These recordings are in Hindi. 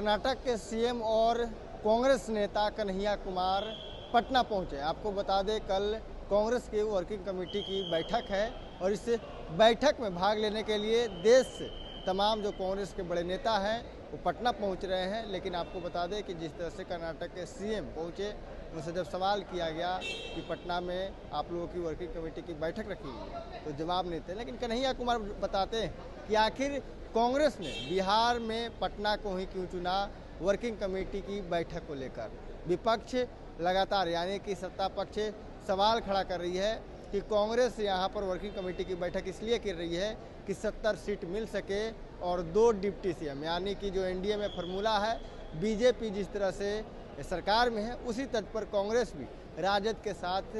कर्नाटक के सीएम और कांग्रेस नेता कन्हैया कुमार पटना पहुंचे। आपको बता दें कल कांग्रेस की वर्किंग कमेटी की बैठक है और इस बैठक में भाग लेने के लिए देश से तमाम जो कांग्रेस के बड़े नेता हैं वो पटना पहुंच रहे हैं। लेकिन आपको बता दें कि जिस तरह से कर्नाटक के सीएम पहुंचे, उनसे जब सवाल किया गया कि पटना में आप लोगों की वर्किंग कमेटी की बैठक रखी है तो जवाब नहीं थे। लेकिन कन्हैया कुमार बताते हैं कि आखिर कांग्रेस ने बिहार में पटना को ही क्यों चुना वर्किंग कमेटी की बैठक को लेकर। विपक्ष लगातार यानी कि सत्ता पक्ष सवाल खड़ा कर रही है कि कांग्रेस यहाँ पर वर्किंग कमेटी की बैठक इसलिए कर रही है कि 70 सीट मिल सके और 2 डिप्टी सीएम, यानी कि जो एनडीए में फार्मूला है, बीजेपी जिस तरह से सरकार में है उसी तर्ज पर कांग्रेस भी राजद के साथ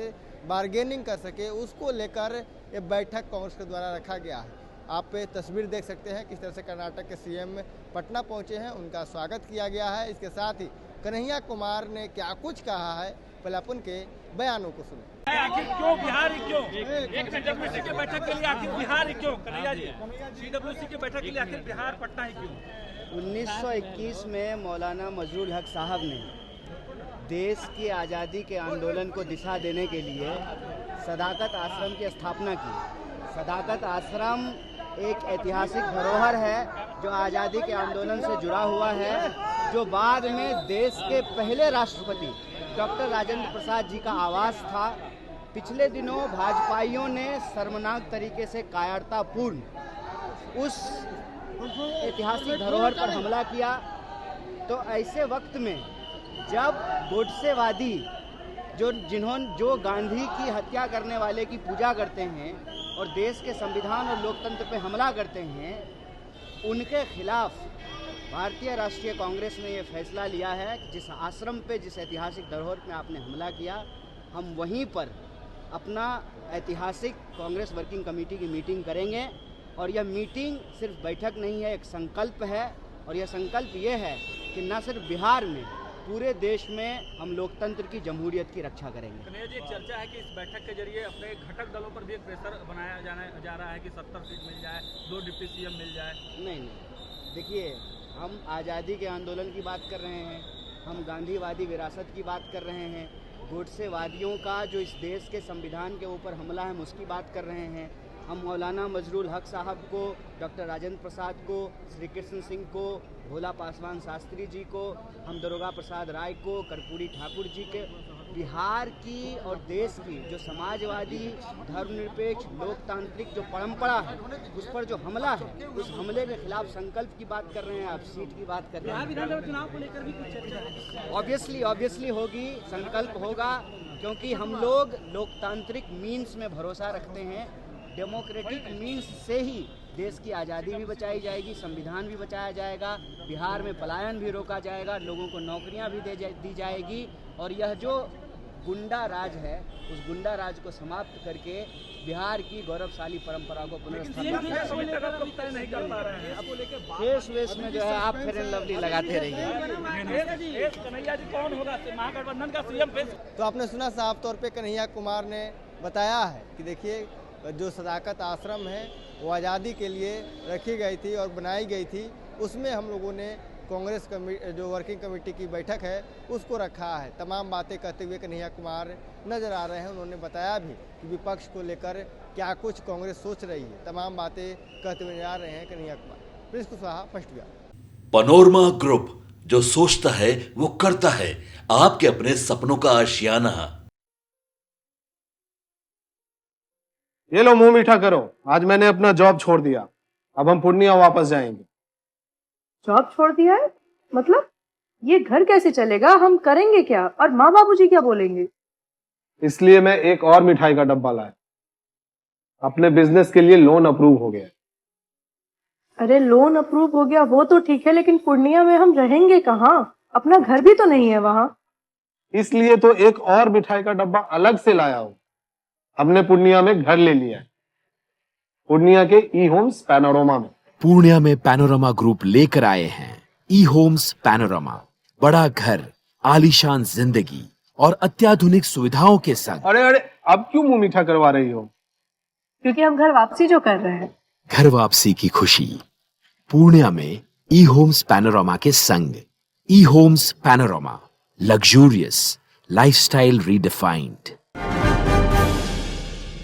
बार्गेनिंग कर सके, उसको लेकर ये बैठक कांग्रेस के द्वारा रखा गया है। आप तस्वीर देख सकते हैं किस तरह से कर्नाटक के सीएम पटना पहुंचे हैं, उनका स्वागत किया गया है। इसके साथ ही कन्हैया कुमार ने क्या कुछ कहा है, पहले अपन के बयानों को सुने। आखिर क्यों बिहार ही क्यों एक सीडब्ल्यूसी की बैठक के लिए आखिर बिहार ही क्यों? कन्हैया जी, सीडब्ल्यूसी की बैठक के लिए आखिर बिहार पटना ही क्यों? 1921 में मौलाना मजरूल हक साहब ने देश की आज़ादी के आंदोलन को दिशा देने के लिए सदाकत आश्रम की स्थापना की। सदाकत आश्रम एक ऐतिहासिक धरोहर है जो आज़ादी के आंदोलन से जुड़ा हुआ है, जो बाद में देश के पहले राष्ट्रपति डॉक्टर राजेंद्र प्रसाद जी का आवास था। पिछले दिनों भाजपाइयों ने शर्मनाक तरीके से कायरतापूर्ण उस ऐतिहासिक धरोहर पर हमला किया। तो ऐसे वक्त में जब गोडसेवादी जो गांधी की हत्या करने वाले की पूजा करते हैं और देश के संविधान और लोकतंत्र पे हमला करते हैं, उनके खिलाफ भारतीय राष्ट्रीय कांग्रेस ने ये फैसला लिया है कि जिस आश्रम पे, जिस ऐतिहासिक धरोहर पे आपने हमला किया, हम वहीं पर अपना ऐतिहासिक कांग्रेस वर्किंग कमेटी की मीटिंग करेंगे। और यह मीटिंग सिर्फ बैठक नहीं है, एक संकल्प है। और यह संकल्प ये है कि न सिर्फ बिहार में, पूरे देश में हम लोकतंत्र की जमहूरियत की रक्षा करेंगे। कन्हैया जी, चर्चा है कि इस बैठक के जरिए अपने घटक दलों पर भी एक प्रेशर बनाया जा रहा है कि 70 सीट मिल जाए, 2 डिप्टी सीएम मिल जाए। नहीं, देखिए, हम आज़ादी के आंदोलन की बात कर रहे हैं, हम गांधीवादी विरासत की बात कर रहे हैं, गोडसेवादियों का जो इस देश के संविधान के ऊपर हमला है हम उसकी बात कर रहे हैं। हम मौलाना मजरूल हक साहब को, डॉक्टर राजेंद्र प्रसाद को, श्री कृष्ण सिंह को, भोला पासवान शास्त्री जी को, हम दरोगा प्रसाद राय को, कर्पूरी ठाकुर जी के, बिहार की और देश की जो समाजवादी, धर्मनिरपेक्ष, लोकतांत्रिक जो परंपरा है उस पर जो हमला है, उस हमले के खिलाफ संकल्प की बात कर रहे हैं। आप सीट की बात कर रहे हैं। विधानसभा चुनाव को लेकर भी कुछ चर्चा ऑब्वियसली होगी, संकल्प होगा, क्योंकि हम लोग लोकतांत्रिक मीन्स में भरोसा रखते हैं। डेमोक्रेटिक मीन्स से ही देश की आज़ादी भी बचाई जाएगी, संविधान भी बचाया जाएगा, बिहार में पलायन भी रोका जाएगा, लोगों को नौकरियां भी दी जाएगी। और यह जो गुंडा राज है, उस गुंडा राज को समाप्त करके बिहार की गौरवशाली परंपरा को पुनर्स्थापित नहीं कर पा रहे हैं। देश में जो है आप फेयर एंड लवली लगाते रहिए। कन्हैया जी, कौन होगा महागठबंधन का सीएम? तो आपने सुना, साफ तौर पे कन्हैया कुमार ने बताया है कि देखिए जो सदाकत आश्रम है वो आज़ादी के लिए रखी गई थी और बनाई गई थी, उसमें हम लोगों ने कांग्रेस जो वर्किंग कमेटी की बैठक है उसको रखा है। तमाम बातें कहते हुए कन्हैया कुमार नजर आ रहे हैं। उन्होंने बताया भी कि विपक्ष को लेकर क्या कुछ कांग्रेस सोच रही है, तमाम बातें कहते हुए नजर आ रहे हैं Kanhaiya Kumar. Prince Kushwaha, first Bihar. Panorama group, जो सोचता है वो करता है, आपके अपने सपनों का आशियाना। ये लो, मुंह मीठा करो, आज मैंने अपना जॉब छोड़ दिया, अब हम पूर्णिया वापस जाएंगे। जॉब छोड़ दिया है? मतलब ये घर कैसे चलेगा? हम करेंगे क्या? और माँ बाबूजी क्या बोलेंगे? इसलिए मैं एक और मिठाई का डब्बा लाया। अपने बिजनेस के लिए लोन अप्रूव हो गया। अरे लोन अप्रूव हो गया वो तो ठीक है, लेकिन पूर्णिया में हम रहेंगे कहाँ? अपना घर भी तो नहीं है वहाँ। इसलिए तो एक और मिठाई का डब्बा अलग से लाया हूँ। हमने पूर्णिया में घर ले लिया है, पूर्णिया के ई होम्स पैनोरमा में। पूर्णिया में पैनोरमा ग्रुप लेकर आए हैं ई होम्स पैनोरमा। बड़ा घर, आलीशान जिंदगी और अत्याधुनिक सुविधाओं के संग। अरे अब क्यों मुंह मीठा करवा रही हो? क्योंकि हम घर वापसी जो कर रहे हैं। घर वापसी की खुशी पूर्णिया में ई होम्स पैनोरमा के संग। E-Homes Panorama. Luxurious. Lifestyle redefined.